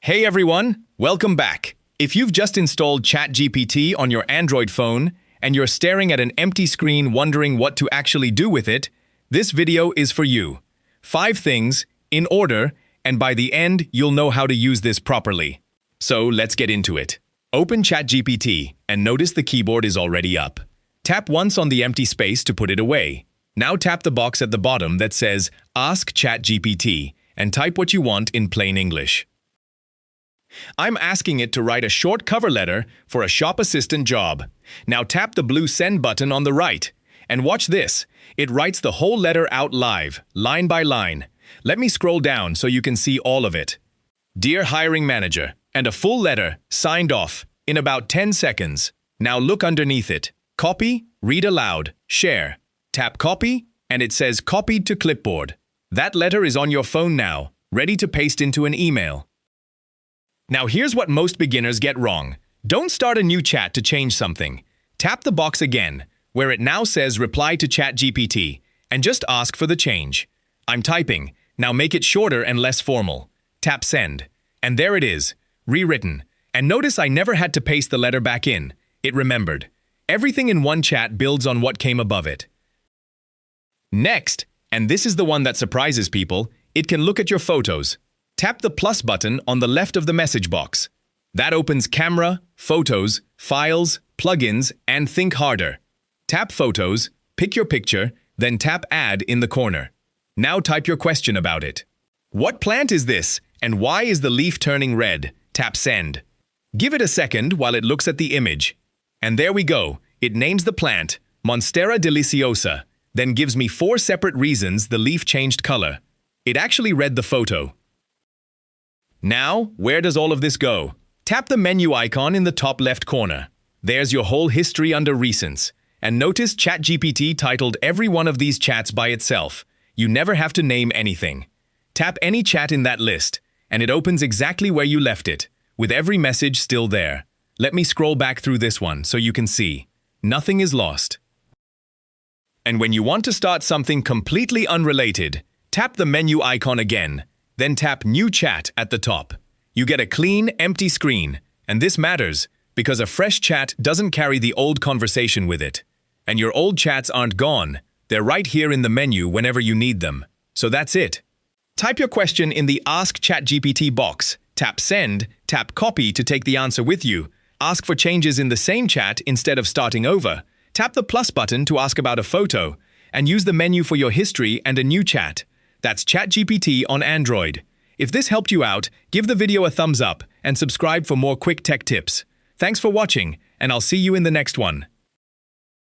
Hey everyone, welcome back. If you've just installed ChatGPT on your Android phone and you're staring at an empty screen wondering what to actually do with it, this video is for you. 5 things, in order, and by the end you'll know how to use this properly. So let's get into it. Open ChatGPT and notice the keyboard is already up. Tap once on the empty space to put it away. Now tap the box at the bottom that says Ask ChatGPT and type what you want in plain English. I'm asking it to write a short cover letter for a shop assistant job. Now tap the blue send button on the right. And watch this. It writes the whole letter out live, line by line. Let me scroll down so you can see all of it. Dear hiring manager, and a full letter, signed off, in about 10 seconds. Now look underneath it. Copy, read aloud, share. Tap copy, and it says copied to clipboard. That letter is on your phone now, ready to paste into an email. Now here's what most beginners get wrong. Don't start a new chat to change something. Tap the box again, where it now says reply to ChatGPT, and just ask for the change. I'm typing. Now make it shorter and less formal. Tap send. And there it is, rewritten. And notice I never had to paste the letter back in. It remembered. Everything in one chat builds on what came above it. Next, and this is the one that surprises people, it can look at your photos. Tap the plus button on the left of the message box. That opens camera, photos, files, plugins, and think harder. Tap photos, pick your picture, then tap add in the corner. Now type your question about it. What plant is this, and why is the leaf turning red? Tap send. Give it a second while it looks at the image. And there we go. It names the plant, Monstera deliciosa, then gives me 4 separate reasons the leaf changed color. It actually read the photo. Now, where does all of this go? Tap the menu icon in the top left corner. There's your whole history under recents. And notice ChatGPT titled every one of these chats by itself. You never have to name anything. Tap any chat in that list, and it opens exactly where you left it, with every message still there. Let me scroll back through this one so you can see. Nothing is lost. And when you want to start something completely unrelated, tap the menu icon again. Then tap New Chat at the top. You get a clean, empty screen, and this matters because a fresh chat doesn't carry the old conversation with it. And your old chats aren't gone. They're right here in the menu whenever you need them. So that's it. Type your question in the Ask ChatGPT box. Tap Send, tap Copy to take the answer with you. Ask for changes in the same chat instead of starting over. Tap the plus button to ask about a photo, and use the menu for your history and a new chat. That's ChatGPT on Android. If this helped you out, give the video a thumbs up and subscribe for more quick tech tips. Thanks for watching, and I'll see you in the next one.